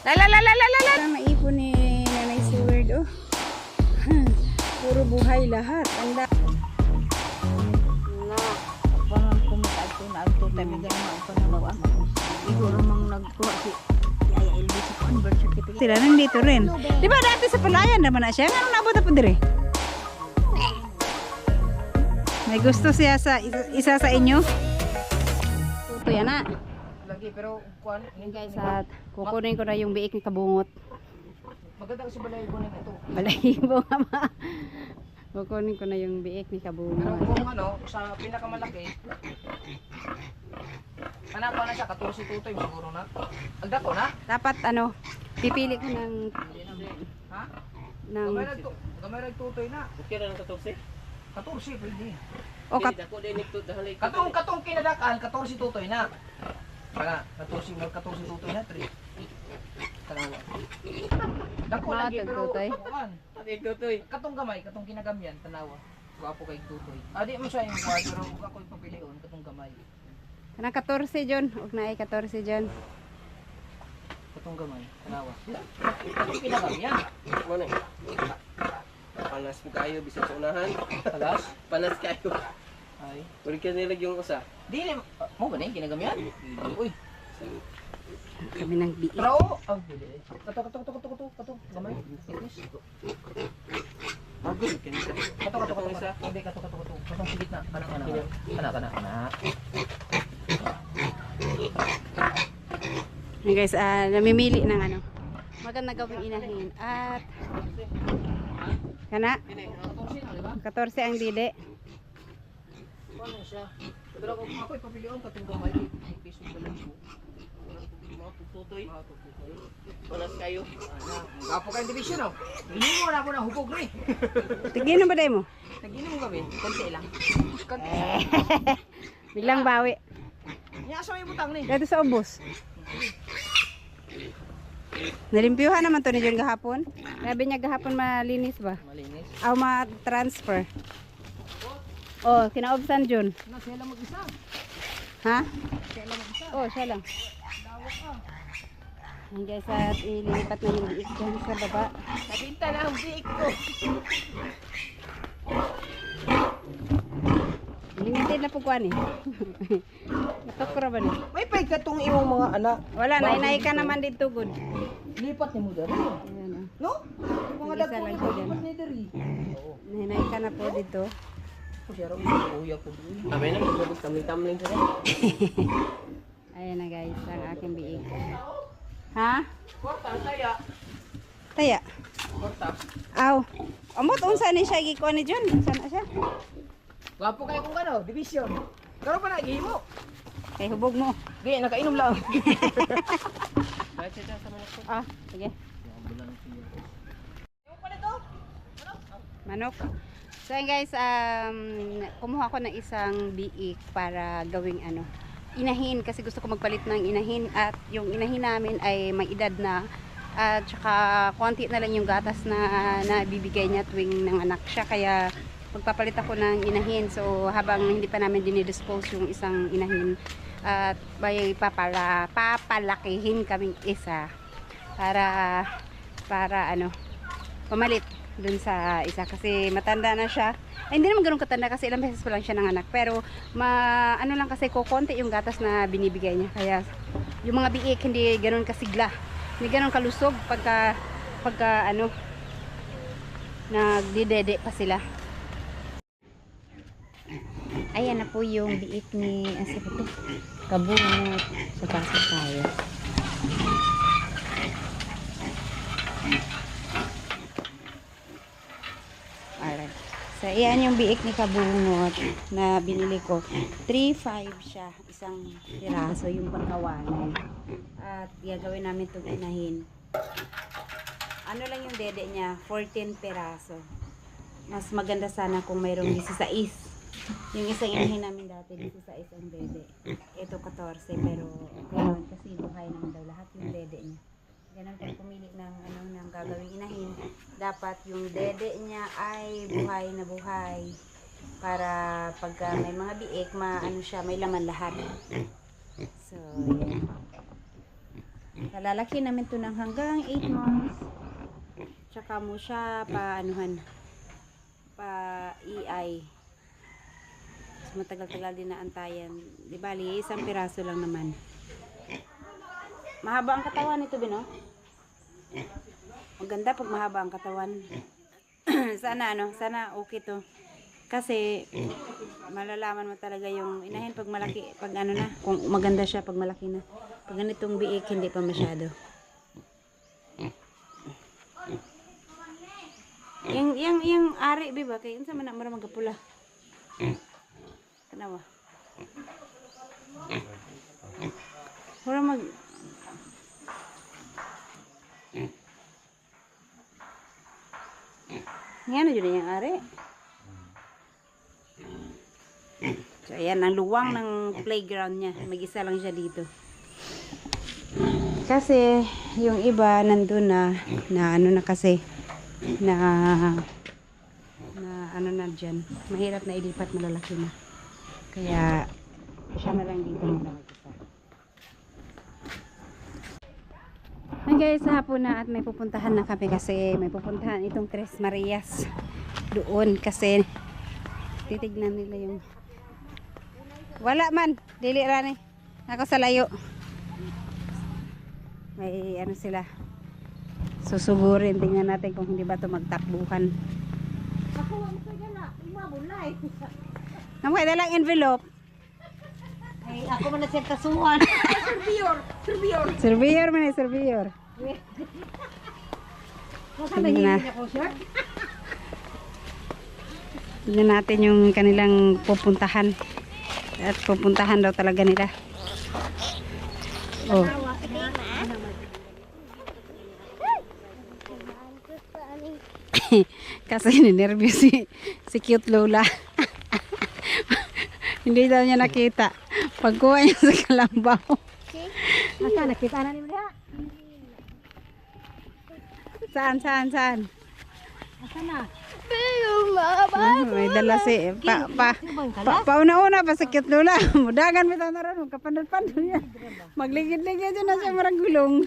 La. Maipon ni Nanay Seward, oh. Puro buhay lahat. Anda. Na, parang kumita ito na ito. Tabi ganyan mga panalawan. Siguro mang nagkuha si Yaya Elby sa convert certificate. Sila nandito rin. Di ba dati sa Palayan naman na siya? Anong nabot na po dire? May gusto siya sa isa sa inyo? Ito yan na. Lagi pero kuan Guys, at kukunin ko na yung biik ni Kabungot. maganda kasi balahibo na ito. Balahibo nga ma. Kukunin ko na yung biik ni Pero Kabungot. kung ano sa pinakamalaki hanapan na siya 14 tutoy siguro na. Agdato na. Dapat ano, pipili ko ng Ha? ng Gamay rag tutoy na. Okay na ng 14? 14 pwede. o kat Ako din ito dahil ito. Katong kinadakan 14 tutoy na. Kana 14 tutoy na 3. Kanawa. Dako Mga lagi pero tutoy. kuan. Ate tutoy. Katong gamay, katong kinagamyan tanawa. Guwapo kay tutoy. Adi mo siya yung kuan pero ako ipapilion katong gamay. kanang 14 John, ug na ay 14 John. Katong gamay, tanawa. Katong kinagamyan. Mo na. Panas mo kayo bisag sa unahan. Talas. Panas kayo. Ay. Uli ka nilag yung usa. Dili mo ba ni kinagamyan? Uy. Kami ng biik. Trao. Oh, dili. Kato gamay. Itis. Agul kan ka. Kato isa. Hindi kato. Katong sigit na. Kana. Hey guys, namimili ng ano. Maganda gawing inahin at kana 14 ang dili. Ano siya? Pero ako ipapilion katong gamay. Piso pa lang mo. Mga tutoy. Panas kayo. Gapo kay division oh. Hinimo na ako na hubog ni. Tigino ba day mo? Naginom kami, konti lang. Konti. Biglang bawi. Nya sa may butang ni. Dito sa ubos. Nalimpyuhan naman to ni John gahapon. Sabi niya gahapon malinis ba? Malinis. Aw ma-transfer. Oh, kinaobsan John. Na sila mag-isa. Ha? Sila mag-isa. Oh, siya lang. Ayan guys, at ililipat na yung biik dyan sa baba. Nabinta na ang biik ko. Limited na po kuhan eh. Natukura ba niya? May pay katong imong mga anak. Wala, nainay ka naman dito good. Lipat ni mo dali. Ayan oh. No? Yung mga Isa dagko lang ni ko dyan. lipat ni diri. Oo. Nainay ka na po dito. Siya raw kuya ko dun. Abay na magabot tamling-tamling sa. Ayan na guys, ang aking biik. Ha? Korta saya. Taya. Korta. Aw. Amot unsa ni siya gikuha ni John? Sana siya? Wapo kay kung ano, division. Pero pa nagihimo. Kay hubog mo. Di nakainom lang. Bakit siya sa manok ko? Ah, sige. Yung pa nito. Manok. So ayun guys, kumuha ko ng isang biik para gawing ano, inahin kasi gusto ko magpalit ng inahin at yung inahin namin ay may edad na at saka konti na lang yung gatas na nabibigay niya tuwing nanganak siya kaya magpapalit ako ng inahin. So habang hindi pa namin dinidispose yung isang inahin at papalakihin kaming isa para ano pamalit dun sa isa kasi matanda na siya. Ay, hindi naman ganun katanda kasi ilang beses pa lang siya nanganak pero ano lang kasi kukonti yung gatas na binibigay niya kaya yung mga biik hindi ganun kasigla, hindi ganun kalusog pagka ano nagdidede pa sila. Ayan na po yung biik ni Kabungot. So pasok tayo. Alright. So, ayan yung biik ni Kabungot na binili ko. 3.5 siya. Isang piraso yung pangkawanan. At gagawin namin itong inahin. Ano lang yung dede niya? 14 piraso. Mas maganda sana kung mayroong 16. Yung isang inahin namin dati, 16 ang dede. Ito 14 pero ganoon kasi buhay naman daw lahat yung dede niya. Ganun kung pumili ng gagawing inahin, dapat yung dede niya ay buhay na buhay para pagka may mga biik, may laman lahat. So, yan. Lalaki namin to ng hanggang 8 months. Tsaka mo siya pa-anuhan. Pa-EI. So, matagal-tagal din na antayan. Di bali, isang piraso lang naman. Mahaba ang katawan nito, Bino. Maganda pag mahaba ang katawan. Sana okay to. Kasi malalaman mo talaga yung inahin pag malaki, pag ano na, kung maganda siya pag malaki na. Pag ganitong biik, hindi pa masyado. Yung ari, biba, kaya yun sa man na magapula. Kanawa. Wala mag... Nga na dyan yung ari. So, ayan, ang luwang ng playground niya. Mag-isa lang siya dito. Kasi, yung iba, nandun na ano na kasi, na ano na dyan. Mahirap na ilipat, malalaki na. Kaya, siya na lang dito muna mag-isa. Hi guys, sa hapon na at may pupuntahan na kami kasi may pupuntahan itong Tres Marias doon kasi titignan nila yung wala man, dili rani ako sa layo, may ano sila susugurin, tingnan natin kung hindi ba ito magtakbuhan. Ako ang kaya na, imabulay. Namukha dalang envelope. Ay, ako man na siya kasuhan. Surveyor man eh, surveyor. Masa Tingnan na. nahihili ako, sir? Tingnan natin yung kanilang pupuntahan. At pupuntahan daw talaga nila. Oh. Kasi ninervyos si cute Lola. Hindi daw niya nakita. Pagkuha niya sa kalambaw. Asa, nakita na ni Maria? Saan? Asa na? May dala si pauna-una pa sa cute Lola. Mudagan mo na ron. Kapandal-pandal niya. Magligid-ligid dyan na siya marang gulong.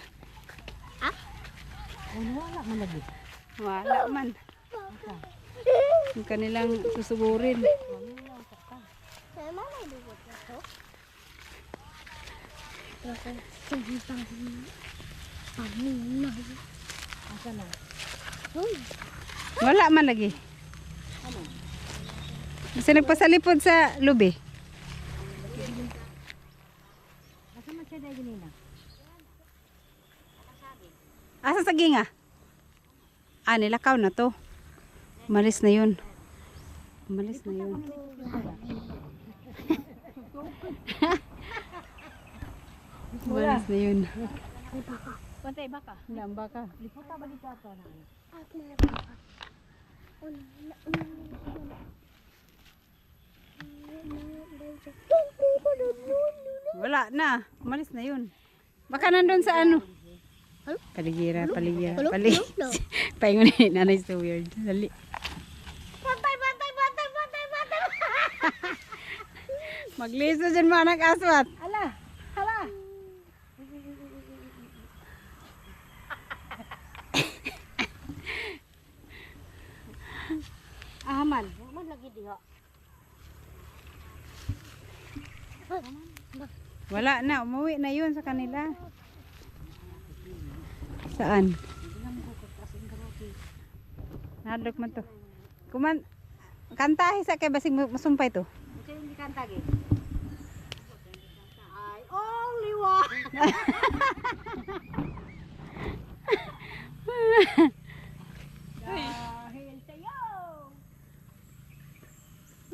Wala man lagi. Wala man. Yung kanilang susugurin. Asa na? Wala man lagi. Kasi nagpasalipod sa lubi. Asa man siya dahil ganina? Asa sa ginga? Ah, nilakaw na to. Umalis na yun. Umalis na yun. Umalis na yun. Pantay baka. Lamba ka. Liputa ba dito ato na? Wala na. Umalis na yun. Baka nandun sa ano. Paligira. Paingon ni nanay, so weird. Dali. Bantay! Magliso dyan mga nag-aswat. Hala! Aman, man lagi diha. Wala na. Umuwi na yun sa kanila. Saan? Nadok man to. Kantahi sa kay basig masumpay to. Ito yung kanta gi. I only want. Dahil sa'yo.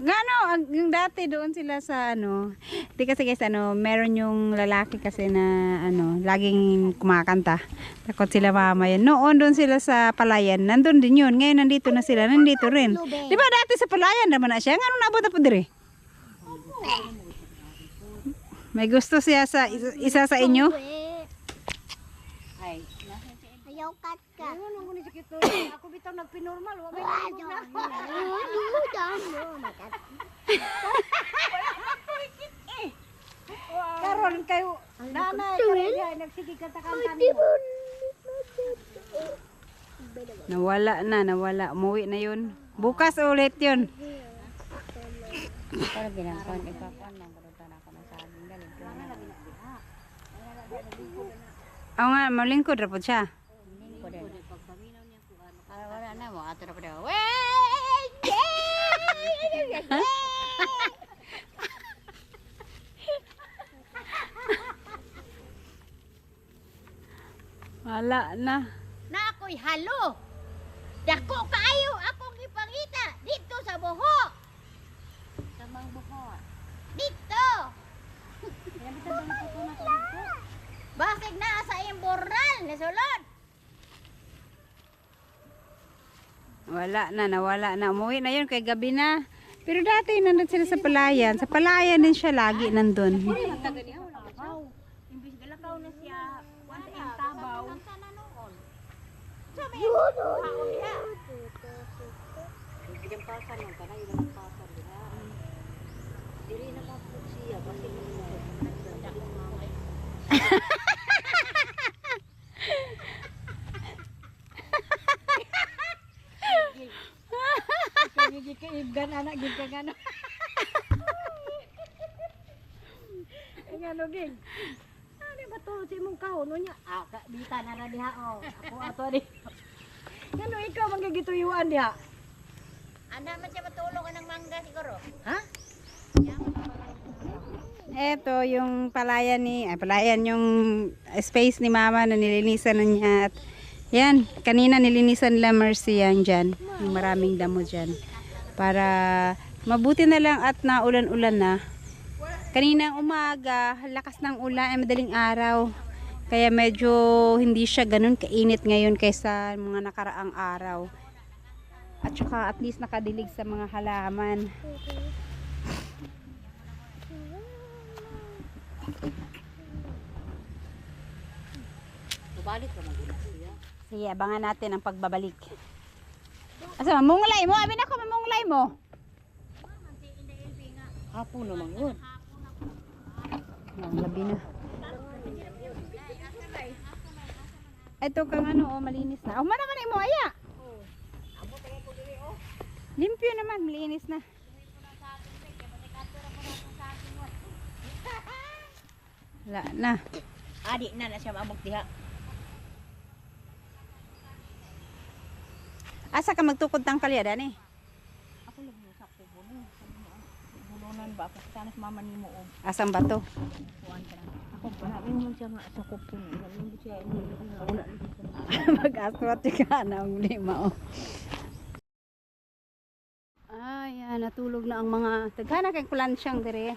Gano, yung dati doon sila sa ano, di kasi guys meron yung lalaki kasi na laging kumakanta. Takot sila mamayan. Noon doon sila sa Palayan, nandun din yun. Ngayon nandito na sila, nandito rin. Di ba dati sa Palayan naman na siya? Ngano nabot na po dire? May gusto siya sa isa sa inyo? Ay, Ayaw kat ka. ano nung ni sakit to? Ako bitaw nagpinormal, wa ba Ayaw. Ayaw. Karon kayo, nanay, karon diya, nagsige ka takang kanimo. Nawala. Umuwi na yun. Bukas ulit yun. Pero ginangkon, ipakon lang, karutan ako ng saging, galing ko na. Oo nga, malingkod ra po siya. Ko din. Ay, wala na mo, ato na pa daw. Wait! Wala na. Na ako'y halo. Dako kaayo akong ipangita dito sa buho. Sa mang buho. Dito. Basig na sa imbornal ni sulod. Nawala na. Umuwi na yun kay gabi na. Pero dati nandun sila sa palayan. Sa palayan din siya lagi nandun. Imbis galakaw na siya, wala yung tabaw. Kaibgan anak gid ka gano. Ngano gid. Ano ba to si mong kahon nya? Ah, bita na ra diha oh. Ako ato di. Ngano ikaw manggigituyuan diha? Anda man siya matulong anang mangga siguro. Ha? Eto yung palayan yung space ni mama na nilinisan na niya. At yan, kanina nilinisan nila Mercy yan dyan. Yung maraming damo dyan. Para mabuti na lang at naulan-ulan na. Kaninang umaga, lakas ng ulan ay madaling araw. Kaya medyo hindi siya ganun kainit ngayon kaysa mga nakaraang araw. At saka at least nakadilig sa mga halaman. Balik ka magina siya. Sige, abangan natin ang pagbabalik. Asa, mamunglay mo? Abin ako, mamunglay mo. Hapon naman yun. Ang labi na. Ito kang ano, oh, malinis na. Oh, mana ka na mo, aya. Limpyo naman, malinis na. Wala na. Adi na siya maabot diha. Asa ka magtukod tang kalyadan eh? Ako lang yung sakto bulo. Bulunan ba ako? Sana mama ni mo og Asang bato? kuan ka na. Ako pa namin mo siya nga sa kupon. Hindi siya wala. Mag-aswat ka na ang lima oh. Ayan, natulog na ang mga taghana kay kulansyang dire.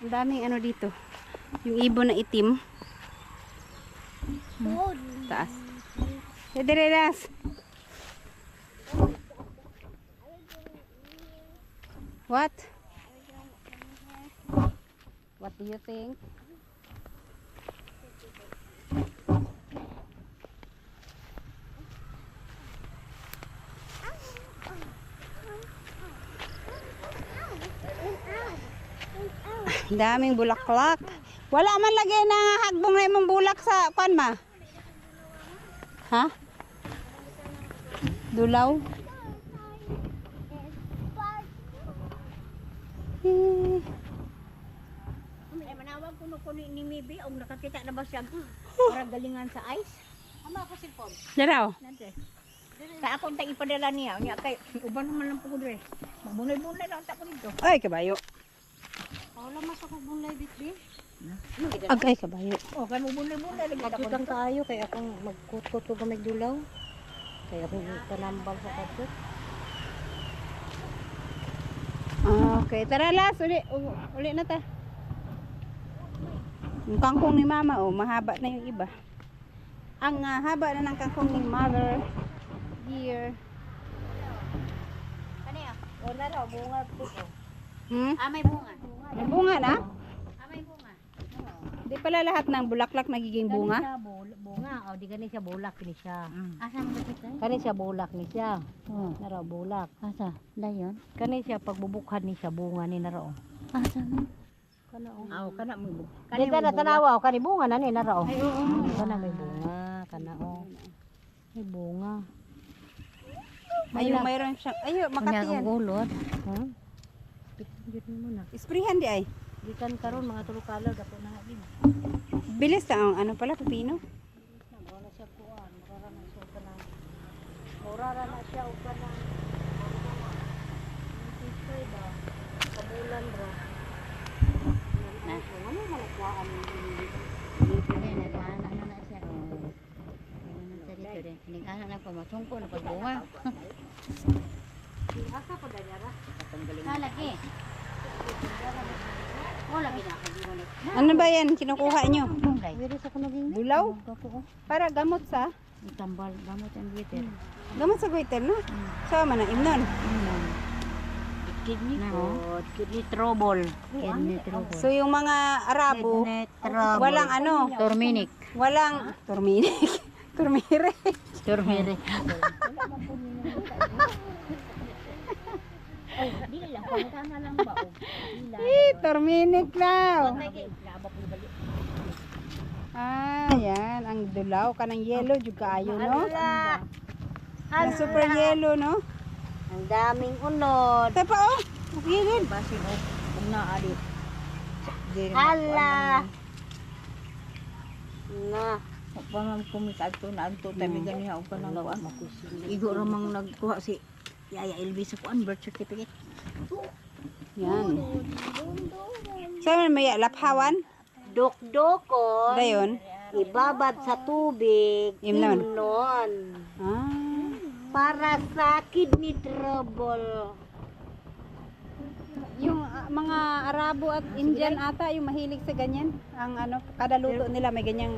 Ang daming ano dito. Yung ibon na itim. Taas. Dire ras. What? What do you think? Daming bulaklak. Wala man lagi na hagbong na imong bulak sa kuan ma. Ha? Dulaw? Ay manawag kuno ni Mibi og nakakita na ba siya para galingan sa ice? Ama ko cellphone. Daraw. Nante. Sa akong tag ipadala niya, unya kay uban naman lang pugod re. Magbunay-bunay lang ta ko dito. Ay, kabayo. Wala mas ako bunay bitbi. Agay, kabayo. Oh, kan mo bunay-bunay lagi ta ko. Pagkutang kaayo kay akong magkutkot ko gamay dulaw. Kay akong tanambal sa kadto. Okay, tara las. Uli na ta. Yung kangkong ni mama, oh, mahaba na yung iba. Ang haba na ng kangkong ni mother. Here. Kani ah. Wala raw bunga ko. May bunga. May bunga na? May bunga. Di pala lahat ng bulaklak nagiging bunga? Siya bunga o di gani siya bulak ni siya. Asa mo kita? Kani siya bulak ni siya. Naraw bulak. Asa? Dayon. Kani siya pagbubukhan ni siya bunga ni naraw. Asa mo? Kana oh. Aw, kana mo. Kani ka na tanawa, kani bunga na ni nara oh. Ay oo. Kana may bunga, kana oh. May bunga. Ayun, mayroon siyang, ayun, Kanya Makati ang yan. gulot. Ha? Pitin mo na. Isprihan di ay. Gikan karon mga tulo color dapat na din. Bilis na ang ano pala, pipino. Wala siya kuan, murara na siya kana. Murara na siya og kana. Sisay ba? Kabulan ra. Na. Ano man kuan Dito na nagana na siya. Ano sa dito din. Ningana na pa matungko na pagbunga. asa pa dayara? Lagi. Wala ginakabuan. Ano ba yan, kinukuha nyo? Wiri sa kuno ging. Bulaw? Para gamot sa? Tambal gamot ang bitter. Gamot sa goiter, no? Sama na, imnon. Kidney kidney trouble. Kidney trouble. So yung mga Arabo, walang ano, Turmeric. walang turmeric. Turmeric. Turmeric. Ay, dili lang pangutana lang ba o. Turmeric daw. Ah, yan. Ang dulaw ka ng yellow, juga ayo, no? Ang super yellow, no? Ang daming unod. Tepa, oh. Gilid. Basin o kung naali. Hala. Na. Pamang kumikadto na adto tabi ganiha og kanang kuan. Igo ra mang nagkuha si Yaya Elvis sa kuan birth certificate. Yan. Saan may laphawan? Dok-dokon. Dayon. Ibabad sa tubig. Imnon. Imnon. Ah. Para sa kidney trouble. Yung mga Arabo at Indian ata, yung mahilig sa ganyan. Ang ano, kada luto nila may ganyang.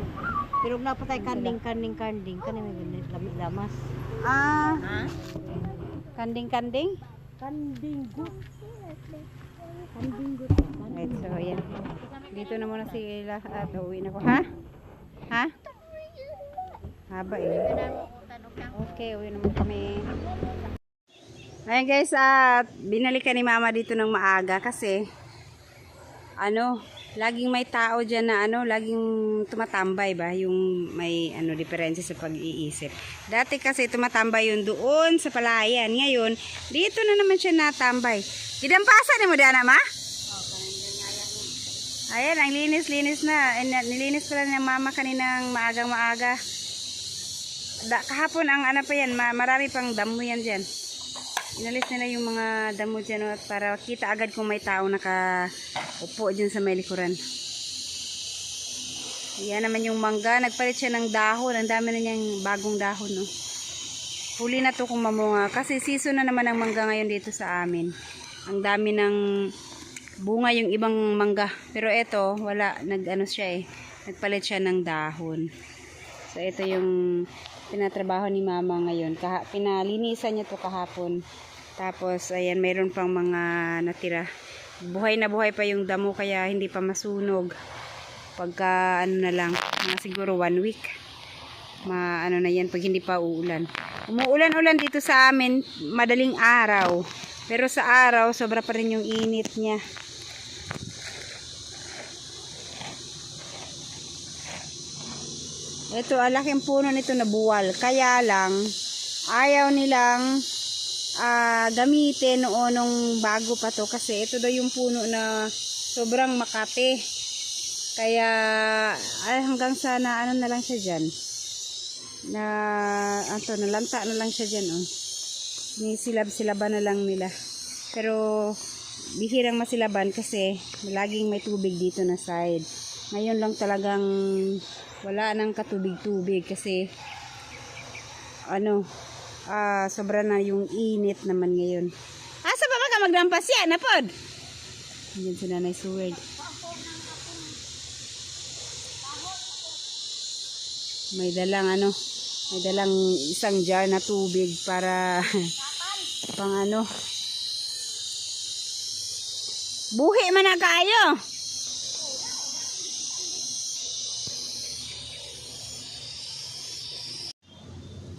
Pero na patay kanding. Kani may lamas. Ah, Ha? kanding-kanding. Kanding gut. Right, so yan. Dito na muna sila at uwi na ko. Ha? Ha? Haba eh. Okay, uwi naman kami. Ayan guys, at binalikan ni mama dito ng maaga kasi ano, laging may tao dyan na ano, laging tumatambay ba, yung may ano, diferensya sa pag-iisip. Dati kasi tumatambay yun doon sa palayan. Ngayon, dito na naman siya natambay. Gidampasan ni mo dana ma? Ayan, ang linis-linis na. Nilinis pala ng mama kaninang maagang-maaga. Kahapon ang ano pa yan, marami pang damo yan dyan. Inalis nila yung mga damo dyan at para kita agad kung may tao nakaupo dyan sa may likuran. Yan naman yung mangga. Nagpalit siya ng dahon. Ang dami na niyang bagong dahon. No? Huli na to kung mamunga. Kasi season na naman ang mangga ngayon dito sa amin. Ang dami ng bunga yung ibang mangga. Pero eto, wala. Nag-ano siya eh. Nagpalit siya ng dahon. So ito yung pinatrabaho ni mama ngayon. Pinalinisan niya to kahapon. Tapos ayan, mayroon pang mga natira. Buhay na buhay pa yung damo kaya hindi pa masunog. Pagka ano na lang, mga siguro 1 week. Ano na yan pag hindi pa uulan. Umuulan-ulan dito sa amin madaling araw. Pero sa araw, sobra pa rin yung init niya. Ito, alaking puno nito na buwal. Kaya lang, ayaw nilang gamitin noon nung bago pa to. Kasi ito daw yung puno na sobrang makate. Kaya, hanggang sana, ano na lang siya dyan. Nalanta na lang siya dyan, oh. Nisilab-silaban na lang nila. Pero, bihirang masilaban kasi laging may tubig dito na side. Ngayon lang talagang wala nang katubig-tubig kasi sobra na yung init naman ngayon. Asa ba ka maglampas yan, napod? Yan si Nanay Seward. May dalang isang jar na tubig para pang buhi man na kayo.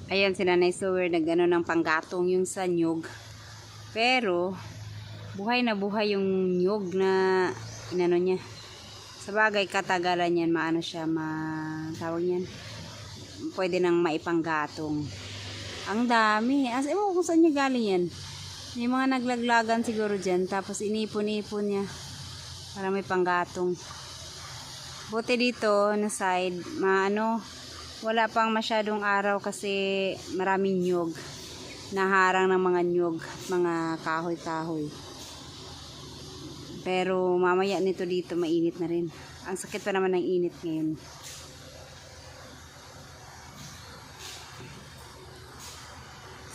Ayan si Nanay Seward nagano ng panggatong yung sa nyug. Pero buhay na buhay yung nyug na inano niya. Sa bagay, katagalan yan, maano siya, tawag niyan, pwede nang maipanggatong. Ang dami. As mo kung saan niya galing yan. May mga naglaglagan siguro dyan, tapos inipon-ipon niya para may panggatong. Buti dito, na side, wala pang masyadong araw kasi maraming nyug. Naharang ng mga nyug at mga kahoy-kahoy. Pero mamaya nito dito mainit na rin. Ang sakit pa naman ng init ngayon.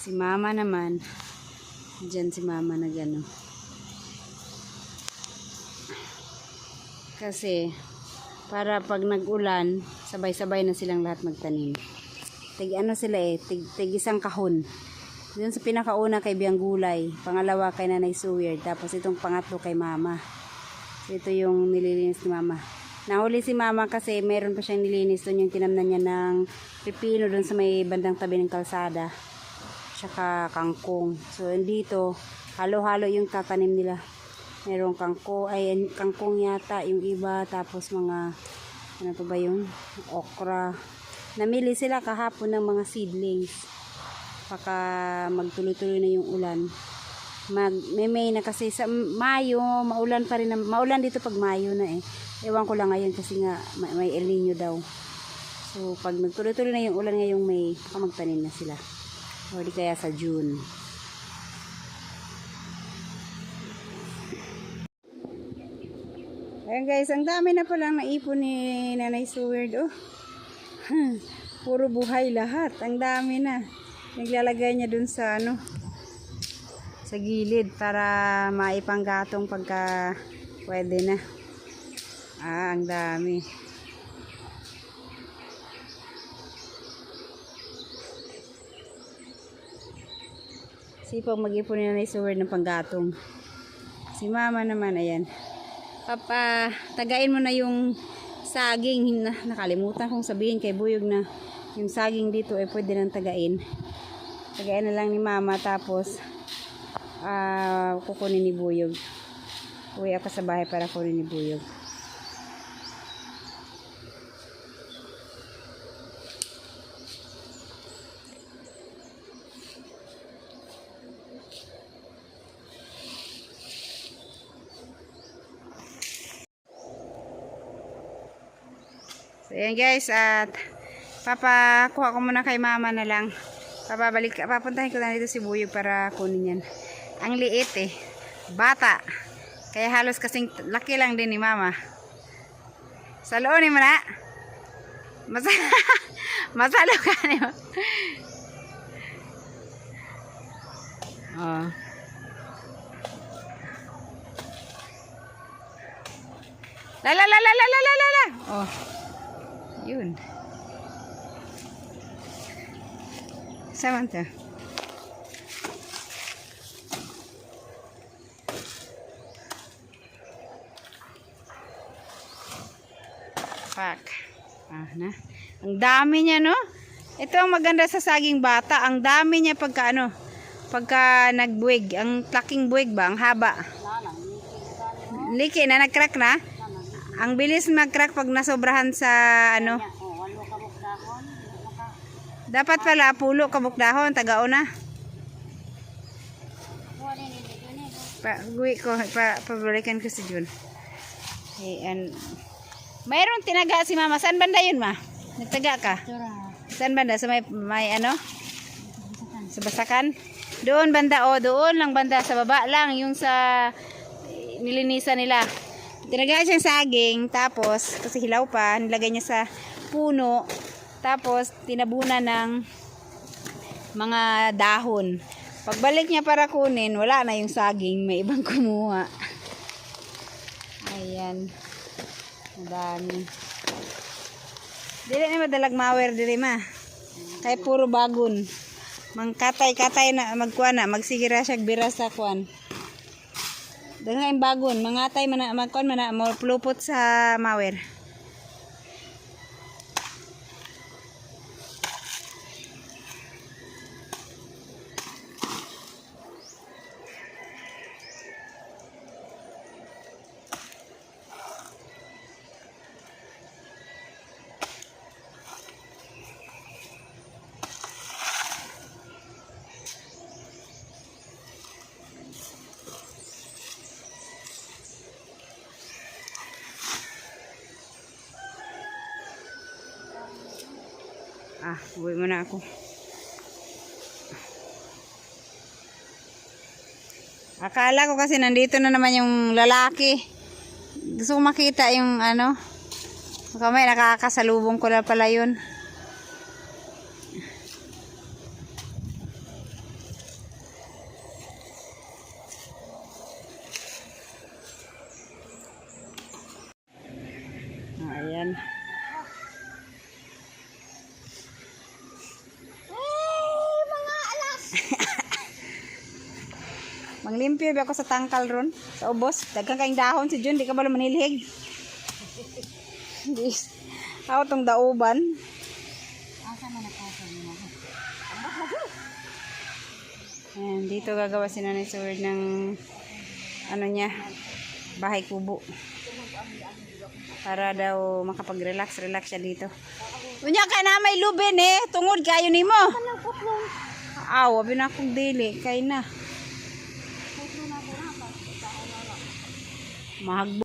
Si mama naman, dyan si mama na gano'n. Kasi para pag nag-ulan, sabay-sabay na silang lahat magtanim. Tig isang kahon. Doon sa pinakauna kay Biang Gulay, pangalawa kay Nanay Suwer, tapos itong pangatlo kay Mama. So, ito yung nililinis ni Mama. Nahuli si Mama kasi meron pa siyang nilinis doon, yung tinamnan niya ng pipino doon sa may bandang tabi ng kalsada. Tsaka kangkong. So dito, halo-halo yung tatanim nila. Merong kangkong yata, yung iba, tapos mga, ano pa ba yun? Okra. Namili sila kahapon ng mga seedlings. Baka magtuloy-tuloy na yung ulan. May na kasi sa Mayo, maulan pa rin. Maulan dito pag Mayo na eh. Ewan ko lang ngayon kasi nga may El Nino daw. So pag magtuloy-tuloy na yung ulan ngayong May, baka magtanim na sila. O di kaya sa June. Ayan guys, ang dami na palang naipon ni Nanay Seward. Oh. Puro buhay lahat. Ang dami na. Naglalagay niya dun sa sa gilid para maipanggatong pagka pwede na. Ang dami. Sipag mag-ipon ni Nanay Seward ng panggatong. Si Mama naman, ayan. Tagain mo na yung saging. Nakalimutan kong sabihin kay Buyog na yung saging dito ay pwede nang tagain. Tagain na lang ni Mama, tapos kukunin ni Buyog. Uwi ako sa bahay para kunin ni Buyog. So ayan guys, at papakuha ko muna kay Mama na lang. Papuntahin ko na dito si Buyog para kunin yan. Ang liit eh. Bata. Kaya halos kasing laki lang din ni Mama. Saluonin mo na. Masalo ka niyo. Oh. La. Oh. Yun. Samantha. Pak. Na. Ang dami niya, no? Ito ang maganda sa saging bata. Ang dami niya pagka nagbuwig. Ang laking buwig ba? Ang haba. Liki na, nag-crack na. Ang bilis mag-crack pag nasobrahan sa Dapat pala pulo kabuk dahon, tagao na. Pabalikan ko si Jun. Mayroon tinaga si Mama. Saan banda yun, Ma? Nagtaga ka? Saan banda? Sa may sa Basakan? Doon banda, doon lang banda. Sa baba lang, yung sa nilinisan nila. Tinaga siyang saging, tapos, kasi hilaw pa, nilagay niya sa puno, tapos, tinabunan ng mga dahon. Pagbalik niya para kunin, wala na yung saging, may ibang kumuha. Ayan. Madami. Dili na madalag mawer, dili ma. Kaya puro bagon. Mangkatay-katay na, magkuha na, magsigira siya, bira sa kuwan. Dahil yung bagon, mangatay magkuhan man na, malupot sa mawer. Uwi muna ako. Akala ko kasi nandito na naman yung lalaki. Gusto ko makita yung ano. Baka may nakakasalubong ko na pala yun. Ayan. Manglimpyo ba ako sa tangkal ron? Sa ubos? Dagkang kaing dahon si Jun, di ka ba manilhig? Dis. Ako tong dauban. Ayan, dito gagawa si Nanay Sword ng ano niya, bahay kubo. Para daw makapag-relax siya dito. Unya ka na may lubin eh, tungod kayo nimo. Aw, abi na akong dili, kay na. Mahagbo.